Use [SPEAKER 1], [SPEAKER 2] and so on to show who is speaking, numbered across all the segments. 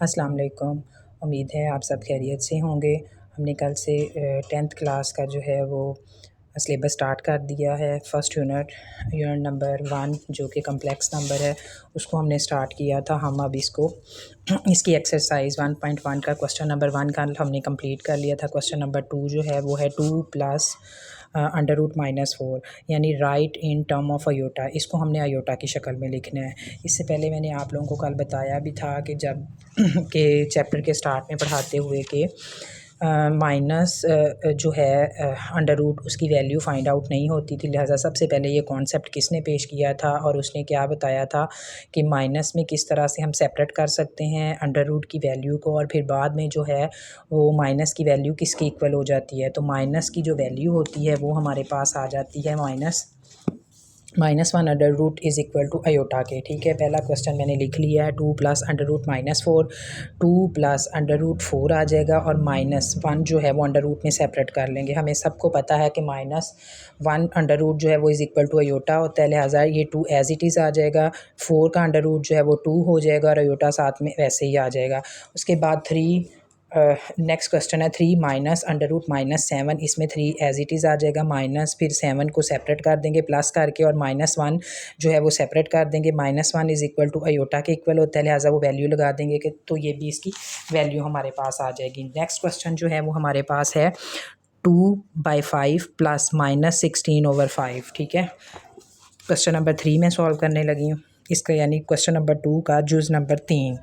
[SPEAKER 1] अस्सलाम वालेकुम। उम्मीद है आप सब खैरियत से होंगे। हमने कल से 10th क्लास का जो है वो सिलेबस स्टार्ट कर दिया है। फ़र्स्ट यूनिट नंबर 1 जो कि कम्प्लेक्स नंबर है उसको हमने स्टार्ट किया था। हम अब इसको इसकी एक्सरसाइज 1.1 का क्वेश्चन नंबर 1 का हमने कंप्लीट कर लिया था। क्वेश्चन नंबर 2 जो है वो है 2 प्लस √-4 यानी right in term of iota. इसको हमने अयोटा की शक्ल में लिखना है। इससे पहले मैंने आप लोगों को कल बताया भी था कि जब के चैप्टर के स्टार्ट में पढ़ाते हुए कि माइनस जो है अंडर रूट उसकी वैल्यू फाइंड आउट नहीं होती थी। लिहाजा सबसे पहले ये कॉन्सेप्ट किसने पेश किया था और उसने क्या बताया था कि माइनस में किस तरह से हम सेपरेट कर सकते हैं अंडर रूट की वैल्यू को, और फिर बाद में जो है वो माइनस की वैल्यू किसके इक्वल हो जाती है। तो माइनस की जो वैल्यू होती है वो हमारे पास आ जाती है -1 under root is equal to iota के। ठीक है, पहला क्वेश्चन मैंने लिख लिया है। 2 plus under root -4, 2 plus under root 4 आ जाएगा और -1 जो है वो अंडर रूट में सेपरेट कर लेंगे। हमें सबको पता है कि -1 अंडर रूट जो है वो इज़ इक्वल टू अयोटा होता है। लिहाजा ये 2 एज इट इज़ आ जाएगा। 4 का अंडर रूट जो है वो 2 हो जाएगा और अयोटा साथ में वैसे ही आ जाएगा। उसके बाद 3 नेक्स्ट क्वेश्चन है 3 माइनस अंडर रूट -7। इसमें 3 एज इट इज़ आ जाएगा। माइनस फिर 7 को सेपरेट कर देंगे प्लस करके और -1 जो है वो सेपरेट कर देंगे। -1 इज़ इक्वल टू अयोटा के इक्वल होता है। लिहाजा वो वैल्यू लगा देंगे कि तो ये भी इसकी वैल्यू हमारे पास आ जाएगी। नेक्स्ट क्वेश्चन जो है वो हमारे पास है 2/5 प्लस -16/5। ठीक है, क्वेश्चन नंबर 3 में सॉल्व करने लगी हूँ इसका, यानी क्वेश्चन नंबर 2 का जुज़ number 3।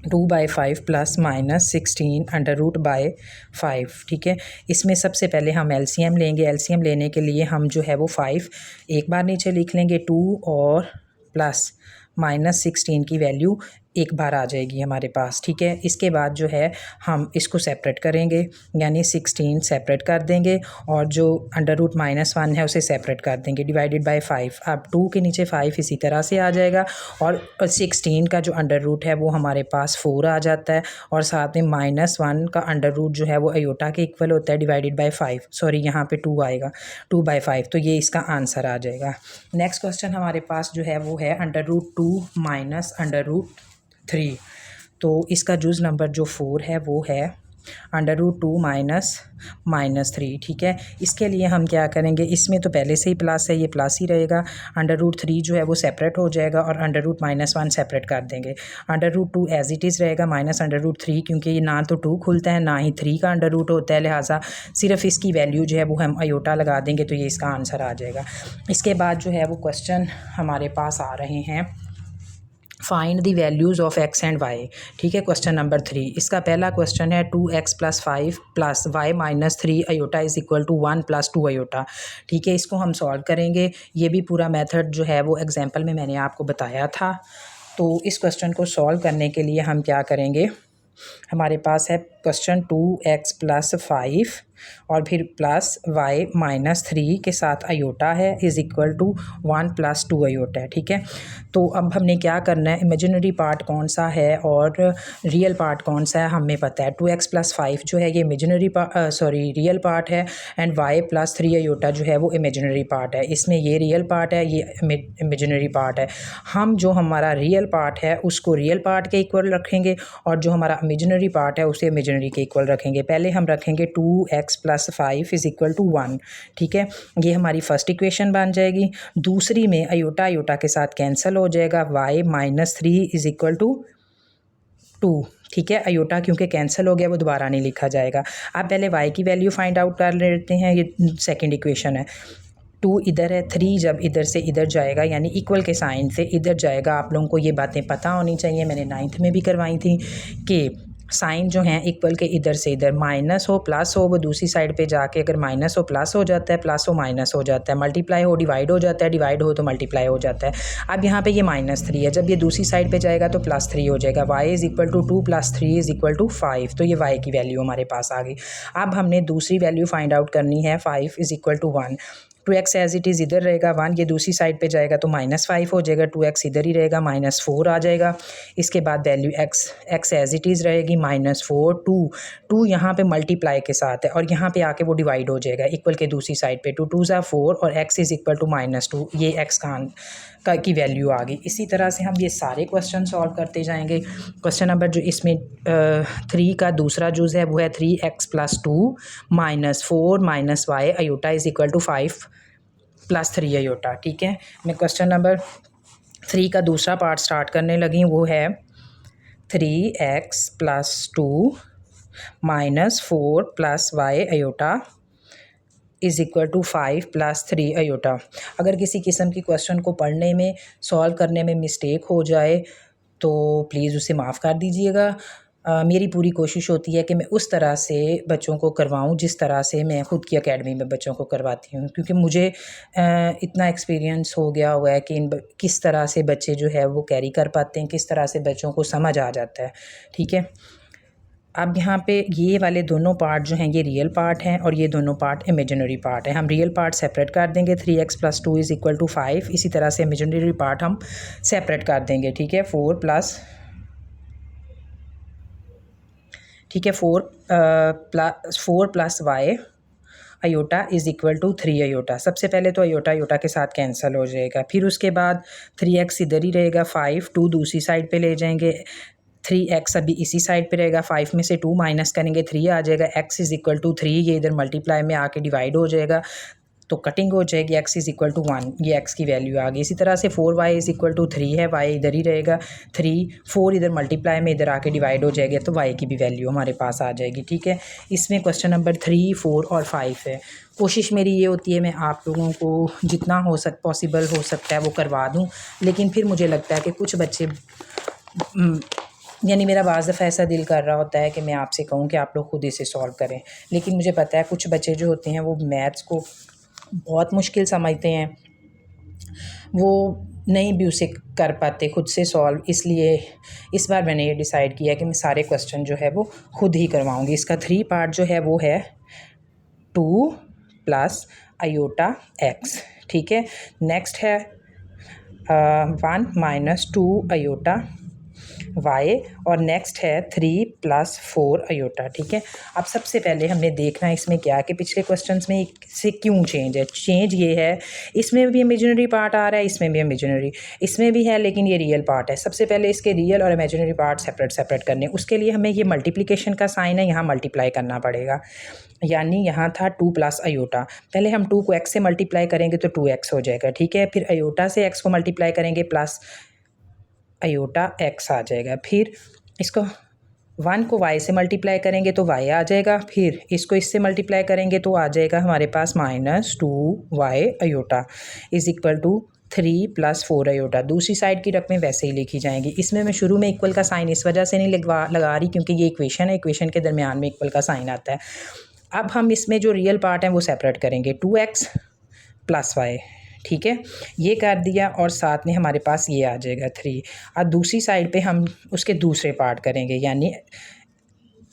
[SPEAKER 1] 2/5 plus -16 under root by 5। ठीक है, इसमें सबसे पहले हम एलसीएम लेंगे। एलसीएम लेने के लिए हम जो है वो 5 एक बार नीचे लिख लेंगे, 2 और प्लस -16 की वैल्यू एक बार आ जाएगी हमारे पास। ठीक है, इसके बाद जो है हम इसको सेपरेट करेंगे, यानी 16 सेपरेट कर देंगे और जो अंडर रूट -1 है उसे सेपरेट कर देंगे डिवाइडेड बाय 5। अब 2 के नीचे 5 इसी तरह से आ जाएगा और 16 का जो अंडर रूट है वो हमारे पास 4 आ जाता है और साथ में -1 का अंडर रूट जो है वो अयोटा के इक्वल होता है डिवाइडेड बाय 5। सॉरी, यहाँ पे 2 आएगा, 2/5, तो ये इसका आंसर आ जाएगा। नेक्स्ट क्वेश्चन हमारे पास जो है वो है under root 2 minus under root 3। तो इसका जुज़ नंबर जो 4 है वो है अंडर रूट 2 माइनस 3। ठीक है, इसके लिए हम क्या करेंगे, इसमें तो पहले से ही प्लस है, ये प्लस ही रहेगा। अंडर रूट 3 जो है वो सेपरेट हो जाएगा और अंडर रूट -1 सेपरेट कर देंगे। Under root 2 as it is रहेगा माइनस अंडर रूट 3, क्योंकि ये ना तो 2 खुलता है ना ही 3 का अंडर रूट होता है। लिहाजा सिर्फ इसकी वैल्यू जो है वो हम अयोटा लगा देंगे तो ये इसका आंसर आ जाएगा। इसके बाद जो है वो क्वेश्चन हमारे पास आ रहे हैं find the values of x and y। ठीक है, क्वेश्चन नंबर 3। इसका पहला क्वेश्चन है 2x + 5 + y - 3 iota is equal to 1 + 2 iota. ठीक है, इसको हम सॉल्व करेंगे। ये भी पूरा मेथड जो है वो एग्जाम्पल में मैंने आपको बताया था। तो इस क्वेश्चन को सॉल्व करने के लिए हम क्या करेंगे, हमारे पास है क्वेश्चन 2x + 5 और फिर प्लस y - 3 के साथ अयोटा है इज़ इक्वल टू 1 + 2 अयोटा है। ठीक है, तो अब हमने क्या करना है, इमेजिनरी पार्ट कौन सा है और रियल पार्ट कौन सा है हमें पता है। 2x + 5 जो है ये रियल पार्ट है एंड y + 3 अयोटा जो है वो इमेजिनरी पार्ट है। इसमें ये रियल पार्ट है, ये इमेजिनरी पार्ट है। हम जो हमारा रियल पार्ट है उसको रियल पार्ट के इक्वल रखेंगे और जो हमारा इमेजिनरी पार्ट है उसे इमेजिनरी के इक्वल रखेंगे। पहले हम रखेंगे 2x + 5 इज़ इक्वल टू 1। ठीक है, ये हमारी फर्स्ट इक्वेशन बन जाएगी। दूसरी में अयोटा के साथ कैंसिल हो जाएगा, y - 3 इज़ इक्वल टू 2। ठीक है, अयोटा क्योंकि कैंसिल हो गया वो दोबारा नहीं लिखा जाएगा। अब पहले y की वैल्यू फाइंड आउट कर लेते हैं। ये सेकंड इक्वेशन है। 2 इधर है, 3 जब इधर से इधर जाएगा यानी इक्वल के साइन से इधर जाएगा। आप लोगों को ये बातें पता होनी चाहिए, मैंने 9th में भी करवाई थी कि साइन जो हैं इक्वल के इधर से इधर माइनस हो प्लस हो, वो दूसरी साइड पे जाके अगर माइनस हो प्लस हो जाता है, प्लस हो माइनस हो जाता है, मल्टीप्लाई हो डिवाइड हो जाता है, डिवाइड हो तो मल्टीप्लाई हो जाता है। अब यहाँ पे ये -3 है, जब ये दूसरी साइड पे जाएगा तो +3 हो जाएगा। y is equal to 2 + 3 is equal to 5। तो ये y की वैल्यू हमारे पास आ गई। अब हमने दूसरी वैल्यू फाइंड आउट करनी है, 5 is equal to 1। 2x as it is इधर रहेगा, 1 ये दूसरी साइड पे जाएगा तो -5 हो जाएगा, 2x इधर ही रहेगा, -4 आ जाएगा। इसके बाद value x as it is रहेगी, -4 2 यहाँ पे मल्टीप्लाई के साथ है और यहाँ पे आके वो डिवाइड हो जाएगा इक्वल के दूसरी साइड पे, 2 2 4 और x इज़ इक्वल टू -2, ये x की वैल्यू आ गई। इसी तरह से हम ये सारे क्वेश्चन सॉल्व करते जाएंगे। क्वेश्चन नंबर जो इसमें 3 का दूसरा जूज़ है वो है 3x + 2 -4 - y iota is equal to 5 + 3 iota. ठीक है, मैं क्वेश्चन नंबर 3 का दूसरा पार्ट स्टार्ट करने लगी, वो है 3x + 2 -4 + y iota is equal to 5 + 3 iota. अगर किसी किस्म की क्वेश्चन को पढ़ने में सॉल्व करने में मिस्टेक हो जाए तो प्लीज़ उसे माफ़ कर दीजिएगा। मेरी पूरी कोशिश होती है कि मैं उस तरह से बच्चों को करवाऊं जिस तरह से मैं ख़ुद की एकेडमी में बच्चों को करवाती हूं, क्योंकि मुझे इतना एक्सपीरियंस हो गया हुआ है कि किस तरह से बच्चे जो है वो कैरी कर पाते हैं, किस तरह से बच्चों को समझ आ जाता है। ठीक है, अब यहाँ पे ये वाले दोनों पार्ट जो हैं ये रियल पार्ट हैं और ये दोनों पार्ट इमेजिनरी पार्ट है। हम रियल पार्ट सेपरेट कर देंगे, 3x + 2 इज़ इक्वल टू 5। इसी तरह से इमेजिनरी पार्ट हम सेपरेट कर देंगे। ठीक है, 4 + y iota is equal to 3 iota. सबसे पहले तो अयोटा के साथ कैंसिल हो जाएगा, फिर उसके बाद 3x इधर ही रहेगा, 5 2 दूसरी साइड पे ले जाएंगे, 3x अभी इसी साइड पे रहेगा, 5 में से 2 माइनस करेंगे 3 आ जाएगा, x इज़ इक्वल टू 3, ये इधर मल्टीप्लाई में आके डिवाइड हो जाएगा तो कटिंग हो जाएगी, x इज़ इक्वल टू 1, ये x की वैल्यू आ गई। इसी तरह से 4y इज़ इक्वल टू 3 है, y इधर ही रहेगा, 3 4 इधर मल्टीप्लाई में इधर आके डिवाइड हो जाएगा तो y की भी वैल्यू हमारे पास आ जाएगी। ठीक है, इसमें क्वेश्चन नंबर 3 4 और 5 है। कोशिश मेरी ये होती है मैं आप लोगों को जितना पॉसिबल हो सकता है वो करवा दूँ, लेकिन फिर मुझे लगता है कि कुछ बच्चे यानी मेरा बाज़ दफ़ा ऐसा दिल कर रहा होता है कि मैं आपसे कहूँ कि आप लोग खुद इसे सॉल्व करें, लेकिन मुझे पता है कुछ बच्चे जो होते हैं वो मैथ्स को बहुत मुश्किल समझते हैं, वो नहीं भी उसे कर पाते खुद से सॉल्व। इसलिए इस बार मैंने ये डिसाइड किया कि मैं सारे क्वेश्चन जो है वो खुद ही करवाऊँगी। इसका 3 पार्ट जो है वो है 2 + अयोटा x। ठीक है, नेक्स्ट है 1 - 2 अयोटा y और नेक्स्ट है 3 + 4 अयोटा। ठीक है, अब सबसे पहले हमने देखना है इसमें क्या कि पिछले क्वेश्चंस में से क्यों चेंज है। चेंज ये है, इसमें भी इमेजिनरी पार्ट आ रहा है, इसमें भी इमेजिनरी, इसमें भी है लेकिन ये रियल पार्ट है। सबसे पहले इसके रियल और इमेजिनरी पार्ट सेपरेट करने, उसके लिए हमें ये मल्टीप्लिकेशन का साइन है यहाँ मल्टीप्लाई करना पड़ेगा। यानी यहाँ था 2 + अयोटा, पहले हम 2 को x से मल्टीप्लाई करेंगे तो 2x हो जाएगा। ठीक है, फिर अयोटा से x को मल्टीप्लाई करेंगे प्लस अयोटा x आ जाएगा, फिर इसको 1 को y से मल्टीप्लाई करेंगे तो y आ जाएगा, फिर इसको इससे मल्टीप्लाई करेंगे तो आ जाएगा हमारे पास -2y iota is equal to 3 + 4 iota. दूसरी साइड की रकमें वैसे ही लिखी जाएंगी। इसमें मैं शुरू में इक्वल का साइन इस वजह से नहीं लगा रही क्योंकि ये इक्वेशन है, इक्वेशन के दरमियान में इक्वल का साइन आता है। अब हम इसमें जो रियल पार्ट है वो सेपरेट करेंगे, 2x + y। ठीक है, ये कर दिया और साथ में हमारे पास ये आ जाएगा 3। अब दूसरी साइड पे हम उसके दूसरे पार्ट करेंगे, यानी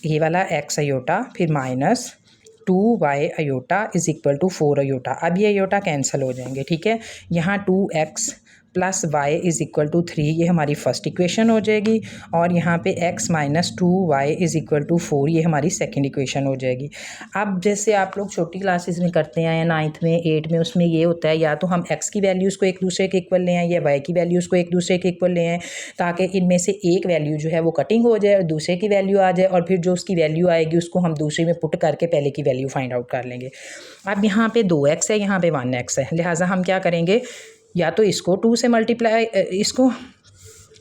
[SPEAKER 1] ये वाला x अयोटा फिर -2y iota is equal to 4 iota. अब ये अयोटा कैंसिल हो जाएंगे। ठीक है, यहाँ 2x + y is equal to 3 ये हमारी फर्स्ट इक्वेशन हो जाएगी और यहाँ पे x - 2y is equal to 4 ये हमारी सेकंड इक्वेशन हो जाएगी। अब जैसे आप लोग छोटी क्लासेस में करते हैं या 9th में 8th में, उसमें ये होता है या तो हम x की वैल्यूज़ को एक दूसरे के इक्वल ले आएँ या y की वैल्यूज़ को एक दूसरे के इक्वल ले आएँ, ताकि इनमें से एक वैल्यू जो है वो कटिंग हो जाए और दूसरे की वैल्यू आ जाए और फिर जो उसकी वैल्यू आएगी उसको हम दूसरे में पुट करके पहले की वैल्यू फाइंड आउट कर लेंगे। अब यहाँ पे 2x है, यहाँ पे 1x है, लिहाजा हम क्या करेंगे, या तो इसको 2 से मल्टीप्लाई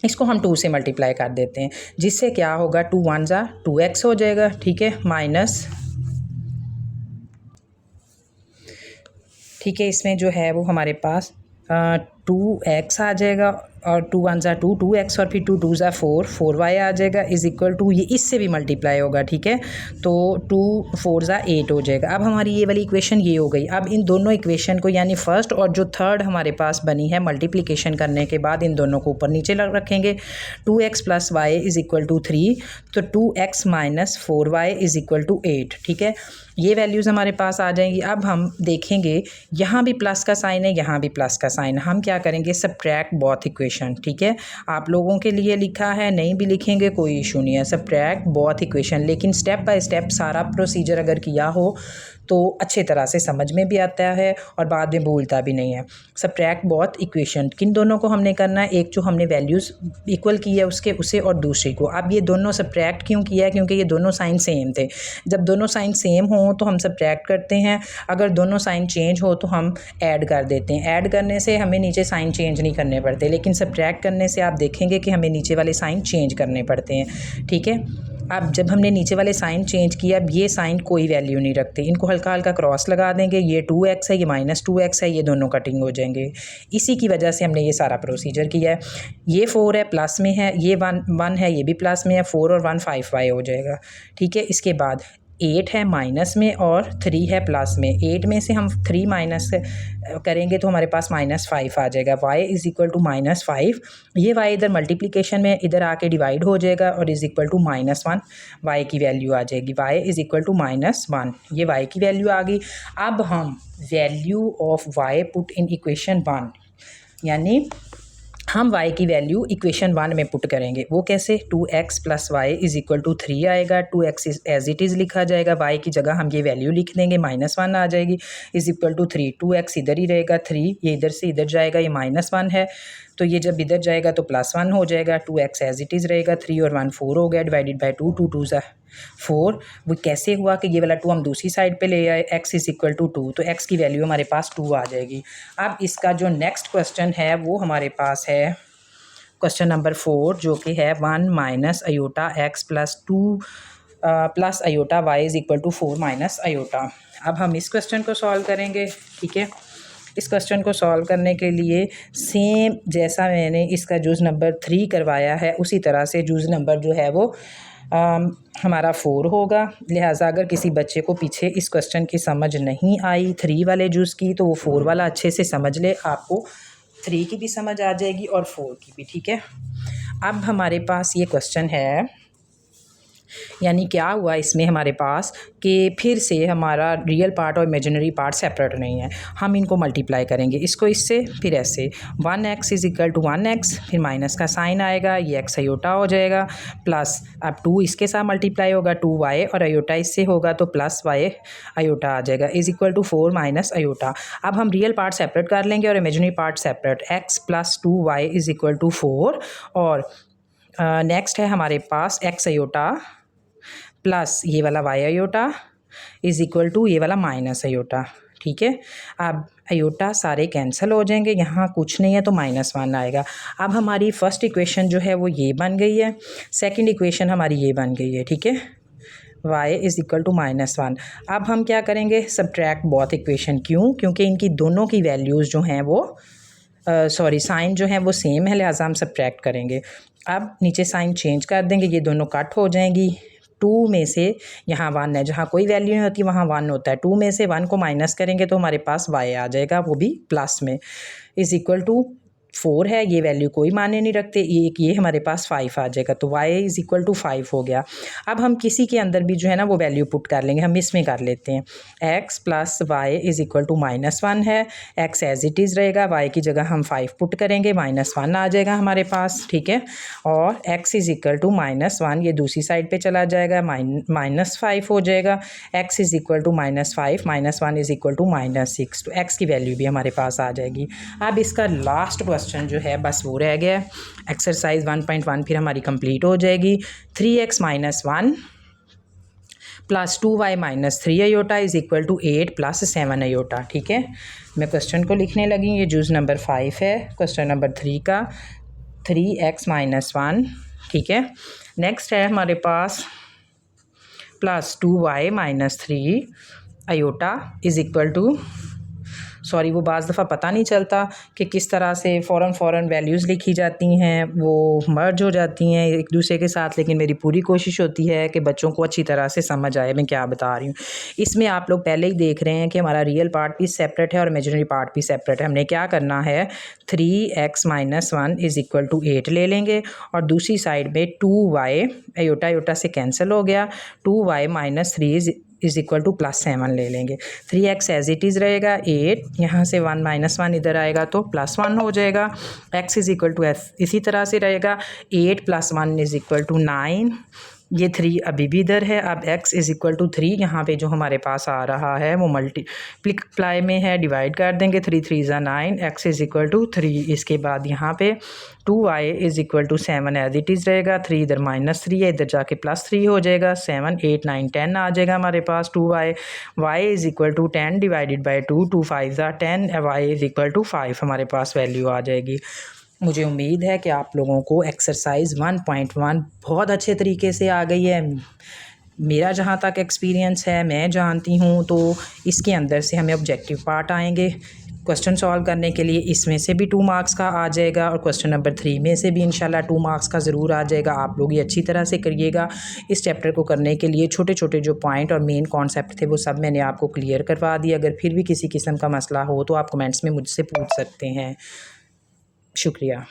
[SPEAKER 1] इसको हम 2 से मल्टीप्लाई कर देते हैं, जिससे क्या होगा 2 1 ज़ा 2x हो जाएगा। ठीक है, माइनस, ठीक है, इसमें जो है वो हमारे पास 2x आ जाएगा और 2 वन ज़ा 2, 2x और फिर 2 2 ज़ा 4, 4y आ जाएगा इज़ इक्वल टू, ये इससे भी मल्टीप्लाई होगा, ठीक है, तो 2 4 ज़ा 8 हो जाएगा। अब हमारी ये वाली इक्वेशन ये हो गई। अब इन दोनों इक्वेशन को यानी फर्स्ट और जो थर्ड हमारे पास बनी है मल्टीप्लिकेशन करने के बाद इन दोनों को ऊपर नीचे रखेंगे। 2x plus y is equal to 3, तो 2x minus 4y is equal to 8, ठीक है, ये वैल्यूज़ हमारे पास आ जाएंगी। अब हम देखेंगे यहाँ भी प्लस का साइन है, यहाँ भी प्लस का साइन, हम क्या करेंगे, सब्ट्रैक्ट बोथ इक्वेशन, ठीक है, आप लोगों के लिए लिखा है, नहीं भी लिखेंगे कोई इशू नहीं है, सब्ट्रैक्ट बोथ इक्वेशन, लेकिन स्टेप बाय स्टेप सारा प्रोसीजर अगर किया हो तो अच्छे तरह से समझ में भी आता है और बाद में भूलता भी नहीं है। सब्ट्रैक्ट बोथ इक्वेशन, किन दोनों को हमने करना है, एक जो हमने वैल्यूज़ इक्वल की है उसके उसे और दूसरी को। अब ये दोनों सब्ट्रैक्ट क्यों किया है, क्योंकि ये दोनों साइन सेम थे। जब दोनों साइन सेम हो तो हम सब्ट्रैक्ट करते हैं, अगर दोनों साइन चेंज हो तो हम ऐड कर देते हैं। ऐड करने से हमें नीचे साइन चेंज नहीं करने पड़ते, लेकिन सब्ट्रैक्ट करने से आप देखेंगे कि हमें नीचे वाले साइन चेंज करने पड़ते हैं, ठीक है। अब जब हमने नीचे वाले साइन चेंज किया, अब ये साइन कोई वैल्यू नहीं रखते, इनको हल्का हल्का क्रॉस लगा देंगे, ये 2x है, ये माइनस 2x है, ये दोनों कटिंग हो जाएंगे। इसी की वजह से हमने ये सारा प्रोसीजर किया है। ये 4 है प्लस में है, ये 1 है, ये भी प्लस में है, 4 और 1 5y हो जाएगा, ठीक है। इसके बाद 8 है माइनस में और 3 है प्लस में, 8 में से हम 3 माइनस करेंगे तो हमारे पास -5 आ जाएगा। y इज़ इक्वल टू -5, ये y इधर मल्टीप्लिकेशन में इधर आके डिवाइड हो जाएगा और इज़ इक्वल टू -1, y की वैल्यू आ जाएगी, y इज़ इक्वल टू -1, ये y की वैल्यू आ गई। अब हम value of y put in equation 1, यानी हम y की वैल्यू इक्वेशन 1 में पुट करेंगे। वो कैसे, 2x plus y is equal to 3 आएगा, 2x एज इट इज़ लिखा जाएगा, y की जगह हम ये वैल्यू लिख देंगे, -1 आ जाएगी इज़ इक्वल टू 3, 2x इधर ही रहेगा, 3 ये इधर से इधर जाएगा, ये -1 है तो ये जब इधर जाएगा तो +1 हो जाएगा, 2x एज इट इज़ रहेगा, 3 और 1 4 हो गया, डिवाइडेड बाई 2, 2 2 4। वो कैसे हुआ कि ये वाला 2 हम दूसरी साइड पे ले आए, x इज़ इक्वल टू 2, तो x की वैल्यू हमारे पास 2 आ जाएगी। अब इसका जो नेक्स्ट क्वेश्चन है वो हमारे पास है क्वेश्चन नंबर 4, जो कि है 1 minus iota x plus 2 plus iota y is equal to 4 minus iota. अब हम इस क्वेश्चन को सॉल्व करेंगे, ठीक है। इस क्वेश्चन को सॉल्व करने के लिए सेम जैसा मैंने इसका जूज़ नंबर 3 करवाया है उसी तरह से जूज़ नंबर जो है वो हमारा 4 होगा। लिहाजा अगर किसी बच्चे को पीछे इस क्वेश्चन की समझ नहीं आई 3 वाले जूज़ की, तो वो 4 वाला अच्छे से समझ ले, आपको 3 की भी समझ आ जाएगी और 4 की भी, ठीक है। अब हमारे पास ये क्वेश्चन है, यानी क्या हुआ इसमें हमारे पास कि फिर से हमारा रियल पार्ट और इमेजिनरी पार्ट सेपरेट नहीं है, हम इनको मल्टीप्लाई करेंगे, इसको इससे फिर ऐसे, 1x is equal to 1x, फिर माइनस का साइन आएगा, ये x अयोटा हो जाएगा, प्लस अब 2 इसके साथ मल्टीप्लाई होगा, 2y और अयोटा इससे होगा तो प्लस y अयोटा आ जाएगा is equal to 4 minus iota. अब हम रियल पार्ट सेपरेट कर लेंगे और imaginary part separate, x plus 2y is equal to 4 और नेक्स्ट है हमारे पास x अयोटा प्लस ये वाला y iota is equal to ये वाला माइनस अयोटा, ठीक है। अब अयोटा सारे कैंसिल हो जाएंगे, यहाँ कुछ नहीं है तो -1 आएगा। अब हमारी फर्स्ट इक्वेशन जो है वो ये बन गई है, सेकंड इक्वेशन हमारी ये बन गई है, ठीक है, y इज़ इक्वल टू -1। अब हम क्या करेंगे, सब्ट्रैक्ट बोथ इक्वेशन, क्यों, क्योंकि इनकी दोनों की वैल्यूज़ जो हैं वो साइन जो है वो सेम है, लिहाजा हम सब्ट्रैक्ट करेंगे। अब नीचे साइन चेंज कर देंगे, ये दोनों कट हो जाएंगी, 2 में से यहाँ 1 है, जहाँ कोई वैल्यू नहीं होती वहाँ 1 होता है, 2 में से 1 को माइनस करेंगे तो हमारे पास y आ जाएगा, वो भी प्लस में, इज़ इक्वल टू 4 है, ये वैल्यू कोई माने नहीं रखते, ये हमारे पास 5 आ जाएगा, तो y इज़ इक्वल टू 5 हो गया। अब हम किसी के अंदर भी जो है ना वो वैल्यू पुट कर लेंगे, हम इसमें कर लेते हैं, x plus y is equal to -1 है, x एज इट इज़ रहेगा, y की जगह हम 5 पुट करेंगे, -1 आ जाएगा हमारे पास, ठीक है, और x इज़ इक्वल टू -1 ये दूसरी साइड पे चला जाएगा, -5 हो जाएगा, x is equal to -5 -1 is equal to -6, तो x की वैल्यू भी हमारे पास आ जाएगी। अब इसका लास्ट क्वेश्चन जो है बस वो रह गया, एक्सरसाइज 1.1 फिर हमारी कंप्लीट हो जाएगी। 3x minus 1 plus 2y minus 3 iota is equal to 8 plus 7 iota, ठीक है। मैं क्वेश्चन को लिखने लगी, ये जूज़ नंबर 5 है क्वेश्चन नंबर 3 का, 3x माइनस 1, ठीक है। नेक्स्ट है हमारे पास plus 2y minus 3 iota is equal to sorry वो बाज़ दफ़ा पता नहीं चलता कि किस तरह से फ़ौरन वैल्यूज़ लिखी जाती हैं, वो मर्ज हो जाती हैं एक दूसरे के साथ। लेकिन मेरी पूरी कोशिश होती है कि बच्चों को अच्छी तरह से समझ आए मैं क्या बता रही हूँ। इसमें आप लोग पहले ही देख रहे हैं कि हमारा रियल पार्ट भी सेपरेट है और इमेजिनरी पार्ट भी सेपरेट है। हमने क्या करना है, 3x - 1 = 8 ले लेंगे और दूसरी साइड में 2y आयोटा आयोटा से कैंसिल हो गया, 2y - 3 = +7 ले लेंगे। 3x एज इट इज़ रहेगा 8, यहाँ से 1 - 1 इधर आएगा तो +1 हो जाएगा। x = f इसी तरह से रहेगा, 8 + 1 = 9। ये 3 अभी भी इधर है। अब x = 3 यहाँ पे जो हमारे पास आ रहा है वो मल्टीप्लाई में है, डिवाइड कर देंगे। 3 3 = 9, x = 3। इसके बाद यहाँ पे 2y = 7 एज इट इज़ रहेगा। 3 इधर -3 है, इधर जाके +3 हो जाएगा। 7 8 9 10 आ जाएगा हमारे पास 2y। y = 10 divided by 2, 2 5 = 10, y = 5 हमारे पास वैल्यू आ जाएगी। मुझे उम्मीद है कि आप लोगों को एक्सरसाइज 1.1 बहुत अच्छे तरीके से आ गई है। मेरा जहाँ तक एक्सपीरियंस है, मैं जानती हूँ, तो इसके अंदर से हमें ऑब्जेक्टिव पार्ट आएंगे क्वेश्चन सॉल्व करने के लिए। इसमें से भी 2 मार्क्स का आ जाएगा और क्वेश्चन नंबर 3 में से भी इंशाल्लाह 2 मार्क्स का ज़रूर आ जाएगा। आप लोग ये अच्छी तरह से करिएगा। इस चैप्टर को करने के लिए छोटे छोटे जो पॉइंट और मेन कॉन्सेप्ट थे वो सब मैंने आपको क्लियर करवा दिया। अगर फिर भी किसी किस्म का मसला हो तो आप कमेंट्स में मुझसे पूछ सकते हैं। शुक्रिया।